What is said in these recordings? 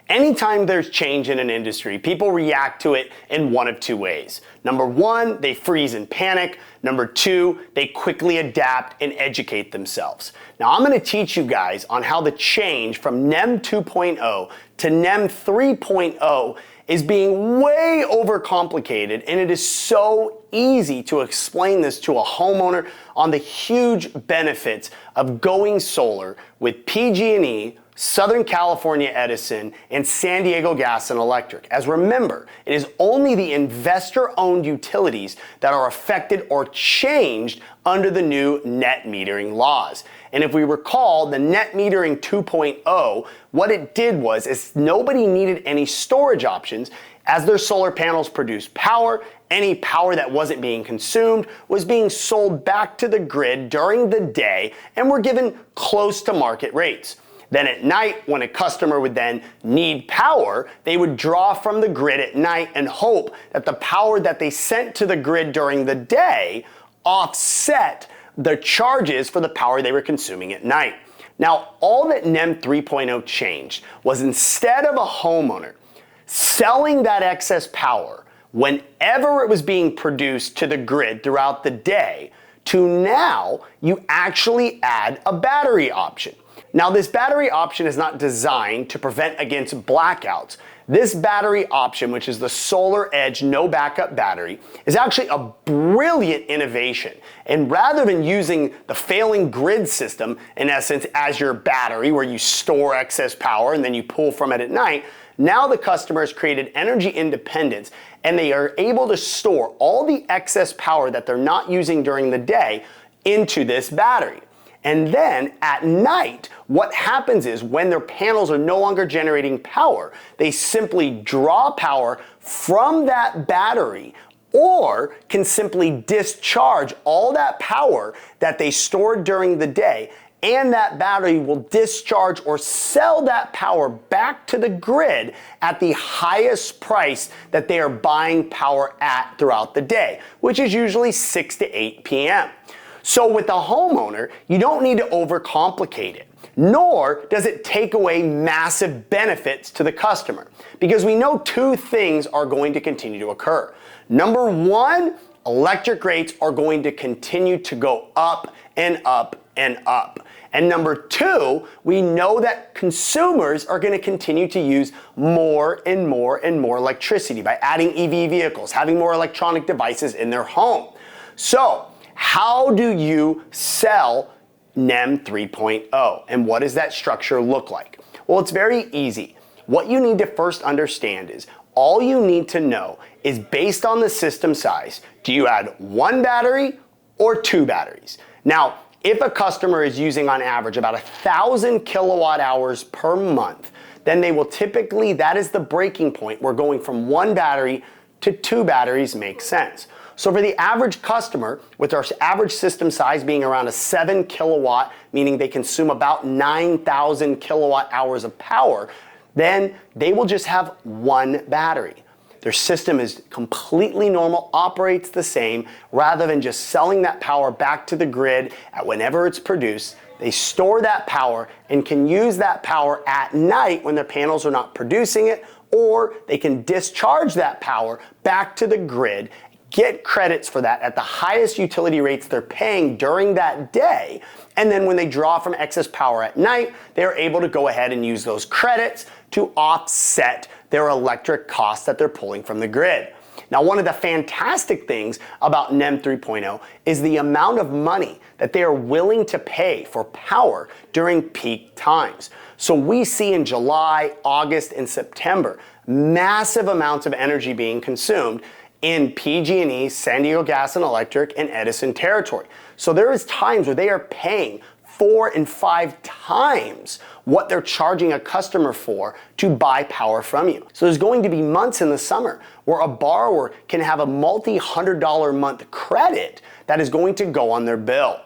Anytime there's change in an industry, people react to it in one of two ways. Number one, they freeze and panic. Number two, they quickly adapt and educate themselves. Now I'm going to teach you guys on how the change from NEM 2.0 to NEM 3.0 is being way overcomplicated, and it is so easy to explain this to a homeowner on the huge benefits of going solar with PG&E, Southern California Edison, and San Diego Gas and Electric. As remember, it is only the investor-owned utilities that are affected or changed under the new net metering laws. And if we recall, the net metering 2.0, what it did was nobody needed any storage options. As their solar panels produced power, any power that wasn't being consumed was being sold back to the grid during the day and were given close to market rates. Then at night, when a customer would then need power, they would draw from the grid at night and hope that the power that they sent to the grid during the day offset the charges for the power they were consuming at night. Now, all that NEM 3.0 changed was instead of a homeowner selling that excess power whenever it was being produced to the grid throughout the day, to now you actually add a battery option. Now, this battery option is not designed to prevent against blackouts. This battery option, which is the Solar Edge no backup battery, is actually a brilliant innovation. And rather than using the failing grid system, in essence, as your battery where you store excess power and then you pull from it at night, now the customer has created energy independence and they are able to store all the excess power that they're not using during the day into this battery. And then at night, what happens is when their panels are no longer generating power, they simply draw power from that battery or can simply discharge all that power that they stored during the day, and that battery will discharge or sell that power back to the grid at the highest price that they are buying power at throughout the day, which is usually 6 to 8 p.m. So with a homeowner, you don't need to overcomplicate it, nor does it take away massive benefits to the customer, because we know two things are going to continue to occur. Number one, electric rates are going to continue to go up and up and up. And number two, we know that consumers are going to continue to use more and more and more electricity by adding EV vehicles, having more electronic devices in their home. So, how do you sell NEM 3.0 and what does that structure look like? Well, it's very easy. What you need to first understand is all you need to know is based on the system size, do you add one battery or two batteries? Now, if a customer is using on average about 1,000 kilowatt hours per month, then they will typically, that is the breaking point where going from one battery to two batteries makes sense. So for the average customer, with our average system size being around a 7 kilowatt, meaning they consume about 9,000 kilowatt hours of power, then they will just have one battery. Their system is completely normal, operates the same, rather than just selling that power back to the grid at whenever it's produced. They store that power and can use that power at night when their panels are not producing it, or they can discharge that power back to the grid, get credits for that at the highest utility rates they're paying during that day, and then when they draw from excess power at night, they're able to go ahead and use those credits to offset their electric costs that they're pulling from the grid. Now, one of the fantastic things about NEM 3.0 is the amount of money that they are willing to pay for power during peak times. So we see in July, August, and September, massive amounts of energy being consumed in PG&E, San Diego Gas and Electric, and Edison territory. So there is times where they are paying 4 and 5 times what they're charging a customer for to buy power from you. So there's going to be months in the summer where a borrower can have a multi-$100 month credit that is going to go on their bill.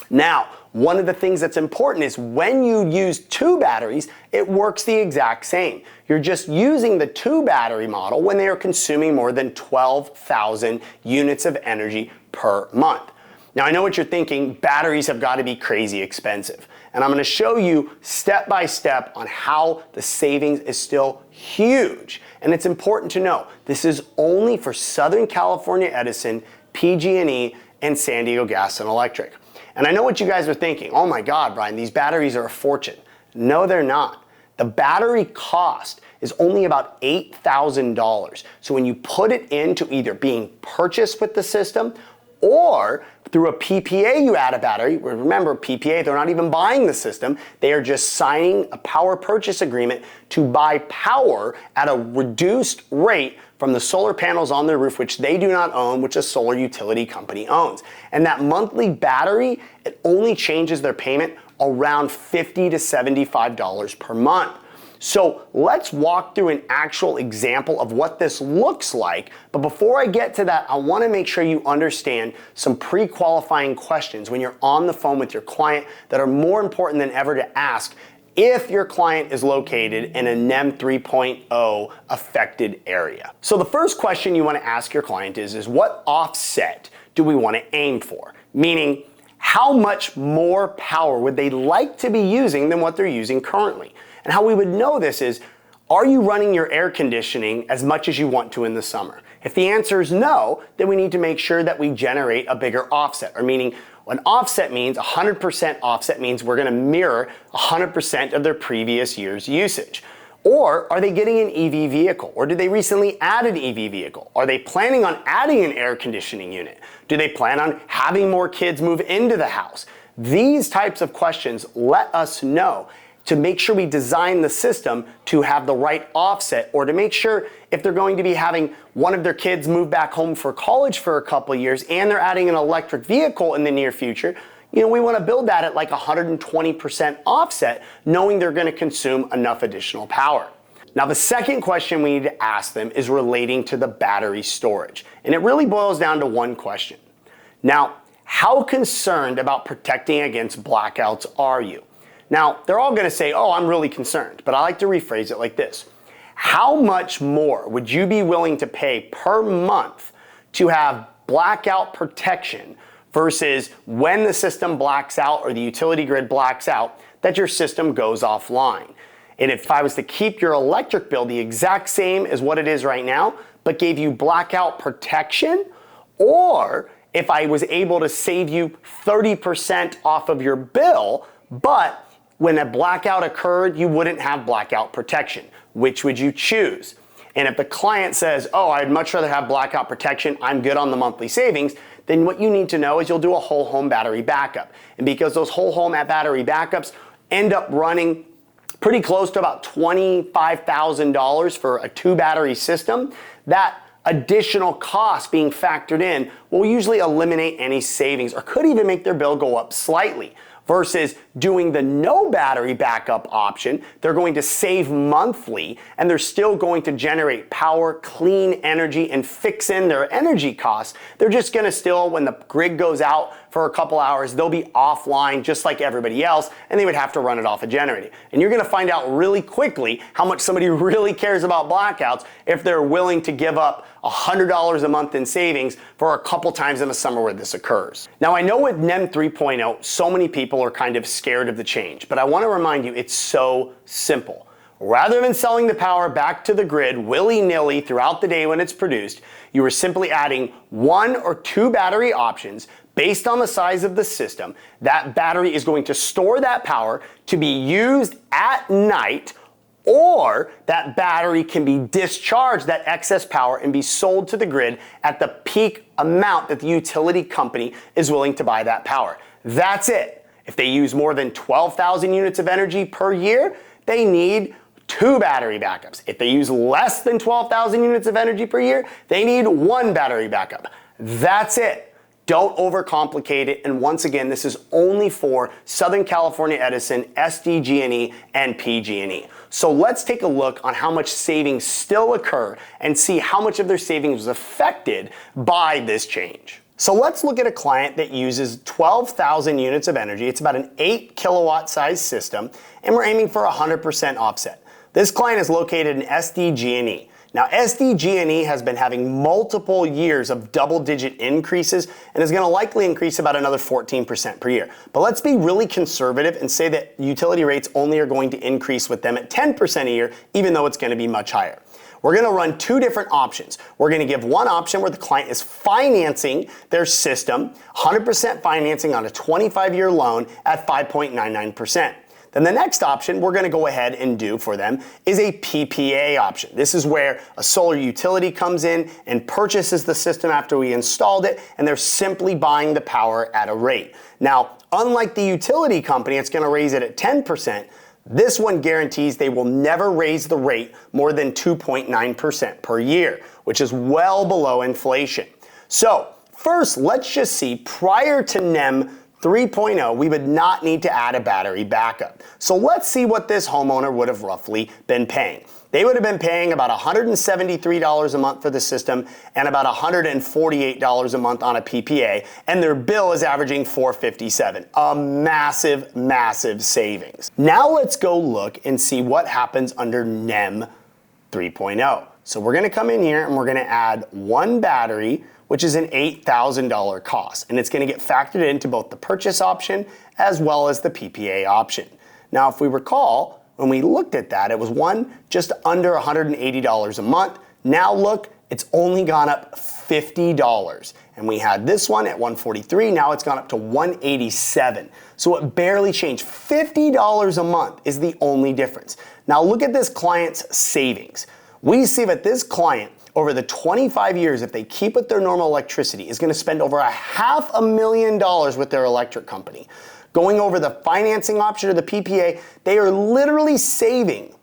Now, one of the things that's important is when you use two batteries, it works the exact same. You're just using the two battery model when they are consuming more than 12,000 units of energy per month. Now I know what you're thinking, batteries have got to be crazy expensive. And I'm going to show you step by step on how the savings is still huge. And it's important to know, this is only for Southern California Edison, PG&E, and San Diego Gas and Electric. And I know what you guys are thinking, oh my God, Brian, these batteries are a fortune. No, they're not. The battery cost is only about $8,000. So when you put it into either being purchased with the system or through a PPA you add a battery, remember PPA, they're not even buying the system, they are just signing a power purchase agreement to buy power at a reduced rate from the solar panels on their roof, which they do not own, which a solar utility company owns. And that monthly battery, it only changes their payment around $50 to $75 per month. So let's walk through an actual example of what this looks like. But before I get to that, I want to make sure you understand some pre-qualifying questions when you're on the phone with your client that are more important than ever to ask if your client is located in a NEM 3.0 affected area. So the first question you want to ask your client is what offset do we want to aim for? Meaning, how much more power would they like to be using than what they're using currently? And how we would know this is, are you running your air conditioning as much as you want to in the summer? If the answer is no, then we need to make sure that we generate a bigger offset, or meaning an offset means 100% offset means we're going to mirror 100% of their previous year's usage. Or are they getting an EV vehicle? Or did they recently add an EV vehicle? Are they planning on adding an air conditioning unit? Do they plan on having more kids move into the house? These types of questions let us know to make sure we design the system to have the right offset, or to make sure if they're going to be having one of their kids move back home for college for a couple of years and they're adding an electric vehicle in the near future, we want to build that at like 120% offset, knowing they're going to consume enough additional power. Now, the second question we need to ask them is relating to the battery storage. And it really boils down to one question. Now, how concerned about protecting against blackouts are you? Now, they're all going to say, oh, I'm really concerned, but I like to rephrase it like this. How much more would you be willing to pay per month to have blackout protection versus when the system blacks out or the utility grid blacks out, that your system goes offline? And if I was to keep your electric bill the exact same as what it is right now, but gave you blackout protection, or if I was able to save you 30% off of your bill, but when a blackout occurred, you wouldn't have blackout protection. Which would you choose? And if the client says, oh, I'd much rather have blackout protection, I'm good on the monthly savings, then what you need to know is you'll do a whole home battery backup. And because those whole home battery backups end up running pretty close to about $25,000 for a 2-battery system, that additional cost being factored in will usually eliminate any savings or could even make their bill go up slightly. Versus doing the no battery backup option, they're going to save monthly and they're still going to generate power, clean energy, and fix in their energy costs. They're just going to still, when the grid goes out for a couple hours, they'll be offline just like everybody else, and they would have to run it off a generator. And you're going to find out really quickly how much somebody really cares about blackouts if they're willing to give up $100 a month in savings for a couple times in the summer where this occurs. Now, I know with NEM 3.0, so many people are kind of scared of the change, but I want to remind you it's so simple. Rather than selling the power back to the grid willy-nilly throughout the day when it's produced, you are simply adding 1 or 2 battery options based on the size of the system. That battery is going to store that power to be used at night, or that battery can be discharged, that excess power, and be sold to the grid at the peak amount that the utility company is willing to buy that power. That's it. If they use more than 12,000 units of energy per year, they need 2 battery backups. If they use less than 12,000 units of energy per year, they need 1 battery backup. That's it. Don't overcomplicate it. And once again, this is only for Southern California Edison, SDG&E, and PG&E. So let's take a look on how much savings still occur and see how much of their savings was affected by this change. So let's look at a client that uses 12,000 units of energy. It's about an 8 kilowatt size system, and we're aiming for 100% offset. This client is located in SDG&E. Now, SDG&E has been having multiple years of double-digit increases and is going to likely increase about another 14% per year. But let's be really conservative and say that utility rates only are going to increase with them at 10% a year, even though it's going to be much higher. We're going to run two different options. We're going to give one option where the client is financing their system, 100% financing on a 25-year loan at 5.99%. Then the next option we're going to go ahead and do for them is a PPA option. This is where a solar utility comes in and purchases the system after we installed it, and they're simply buying the power at a rate. Now, unlike the utility company, it's going to raise it at 10%. This one guarantees they will never raise the rate more than 2.9% per year, which is well below inflation. So first, let's just see, prior to NEM 3.0, we would not need to add a battery backup. So let's see what this homeowner would have roughly been paying. They would have been paying about $173 a month for the system and about $148 a month on a PPA, and their bill is averaging $457. A massive, massive savings. Now let's go look and see what happens under NEM 3.0. So we're going to come in here and we're going to add one battery, which is an $8,000 cost, and it's going to get factored into both the purchase option as well as the PPA option. Now, if we recall, when we looked at that, it was just under $180 a month. Now look, it's only gone up $50. And we had this one at $143, now it's gone up to $187. So it barely changed. $50 a month is the only difference. Now look at this client's savings. We see that this client, over the 25 years, if they keep with their normal electricity, is going to spend over $500,000 with their electric company. Going over the financing option or the PPA, they are literally saving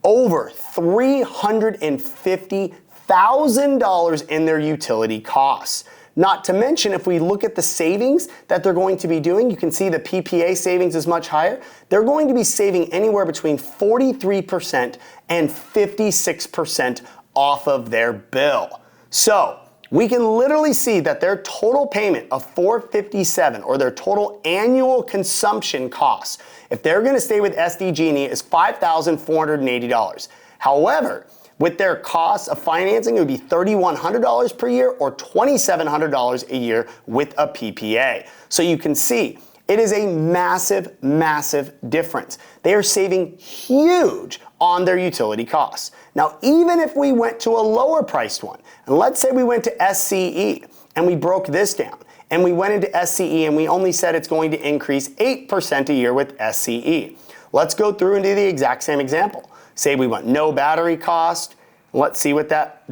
over $350,000 in their utility costs. Not to mention, if we look at the savings that they're going to be doing, you can see the PPA savings is much higher. They're going to be saving anywhere between 43% and 56% off of their bill. So we can literally see that their total payment of $457, or their total annual consumption costs, if they're going to stay with SDG&E, is $5,480. However, with their costs of financing, it would be $3,100 per year or $2,700 a year with a PPA. So you can see it is a massive, massive difference. They are saving huge on their utility costs. Now, even if we went to a lower priced one, and let's say we went to SCE and we broke this down, and we went into SCE and we only said it's going to increase 8% a year with SCE. Let's go through and do the exact same example. Say we want no battery cost. Let's see what that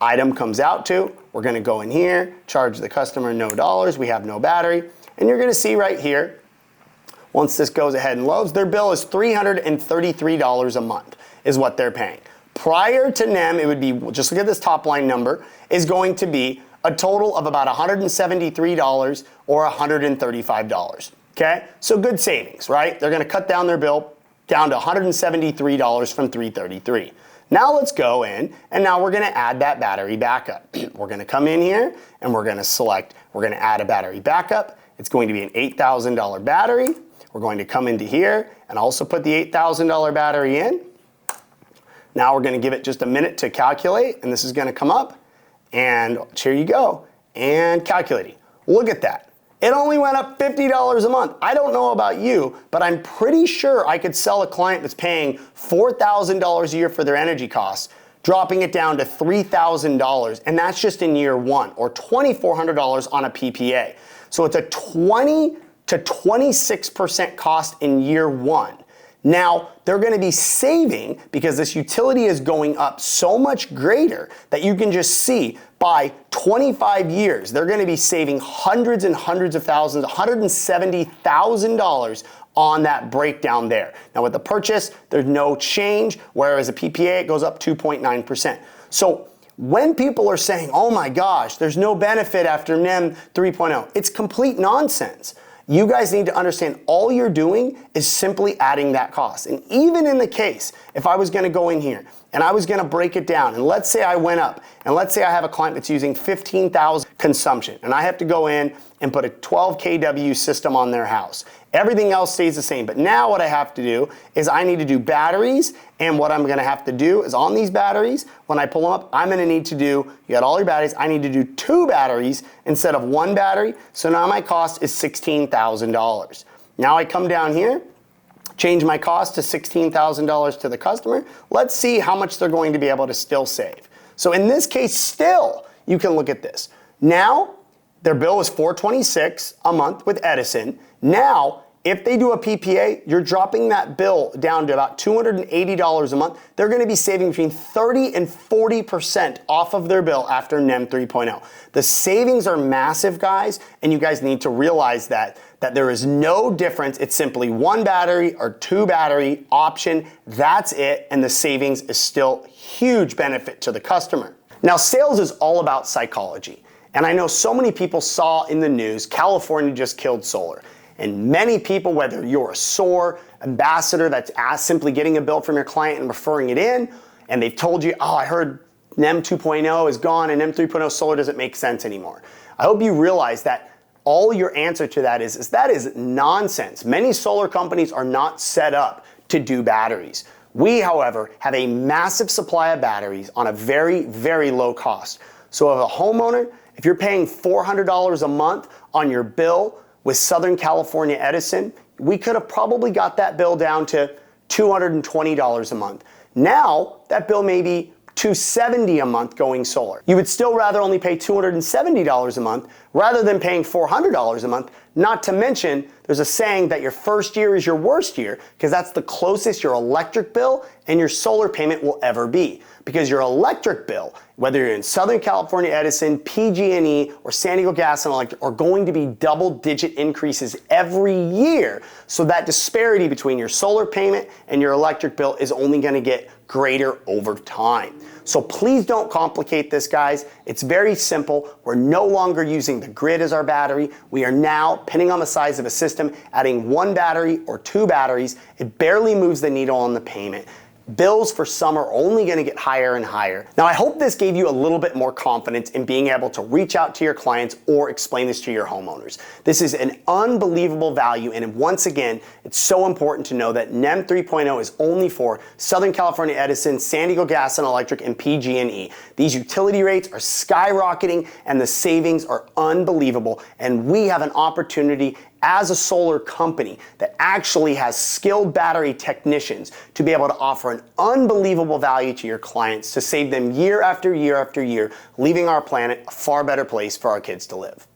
item comes out to. We're going to go in here, charge the customer no dollars. We have no battery. And you're going to see right here, once this goes ahead and loads, their bill is $333 a month is what they're paying. Prior to NEM, it would be, just look at this top line number, is going to be a total of about $173 or $135. Okay? So good savings, right? They're going to cut down their bill down to $173 from $333. Now let's go in, and now we're going to add that battery backup. We're going to come in here, and we're going to select, we're going to add a battery backup. It's going to be an $8,000 battery. We're going to come into here and also put the $8,000 battery in. Now we're going to give it just a minute to calculate, and this is going to come up, and here you go, and calculating. Look at that. It only went up $50 a month. I don't know about you, but I'm pretty sure I could sell a client that's paying $4,000 a year for their energy costs, dropping it down to $3,000, and that's just in year one, or $2,400 on a PPA. So it's a 20 to 26% cost in year one. Now, they're going to be saving, because this utility is going up so much greater that you can just see by 25 years, they're going to be saving hundreds and hundreds of thousands, $170,000 on that breakdown there. Now with the purchase, there's no change, whereas a PPA, it goes up 2.9%. So when people are saying, oh my gosh, there's no benefit after NEM 3.0, it's complete nonsense. You guys need to understand all you're doing is simply adding that cost. And even in the case, if I was going to go in here and I was going to break it down, and let's say I went up, and let's say I have a client that's using 15,000 consumption. And I have to go in and put a 12 kW system on their house. Everything else stays the same. But now what I have to do is I need to do batteries. And what I'm going to have to do is on these batteries, when I pull them up, I'm going to need to do, you got all your batteries, I need to do 2 batteries instead of 1 battery. So now my cost is $16,000. Now I come down here, change my cost to $16,000 to the customer. Let's see how much they're going to be able to still save. So in this case, still, you can look at this. Now, their bill was $426 a month with Edison. Now, if they do a PPA, you're dropping that bill down to about $280 a month. They're going to be saving between 30 and 40% off of their bill after NEM 3.0. The savings are massive, guys, and you guys need to realize that there is no difference. It's simply 1 battery or 2 battery option. That's it, and the savings is still huge benefit to the customer. Now, sales is all about psychology. And I know so many people saw in the news, California just killed solar. And many people, whether you're a Soar ambassador that's simply getting a bill from your client and referring it in, and they've told you, oh, I heard NEM 2.0 is gone and NEM 3.0 solar doesn't make sense anymore. I hope you realize that all your answer to that is that is nonsense. Many solar companies are not set up to do batteries. We, however, have a massive supply of batteries on a very, very low cost. So if a homeowner, if you're paying $400 a month on your bill with Southern California Edison, we could have probably got that bill down to $220 a month. Now, that bill may be $270 a month going solar. You would still rather only pay $270 a month rather than paying $400 a month. Not to mention, there's a saying that your first year is your worst year because that's the closest your electric bill and your solar payment will ever be. Because your electric bill, whether you're in Southern California Edison, PG&E, or San Diego Gas and Electric, are going to be double-digit increases every year. So that disparity between your solar payment and your electric bill is only going to get greater over time. So please don't complicate this, guys. It's very simple. We're no longer using the grid as our battery. We are now, depending on the size of a system, adding 1 battery or 2 batteries. It barely moves the needle on the payment. Bills for some are only going to get higher and higher. Now, I hope this gave you a little bit more confidence in being able to reach out to your clients or explain this to your homeowners. This is an unbelievable value, and once again, it's so important to know that NEM 3.0 is only for Southern California Edison, San Diego Gas and Electric, and PG&E. These utility rates are skyrocketing, and the savings are unbelievable, and we have an opportunity as a solar company that actually has skilled battery technicians to be able to offer an unbelievable value to your clients to save them year after year after year, leaving our planet a far better place for our kids to live.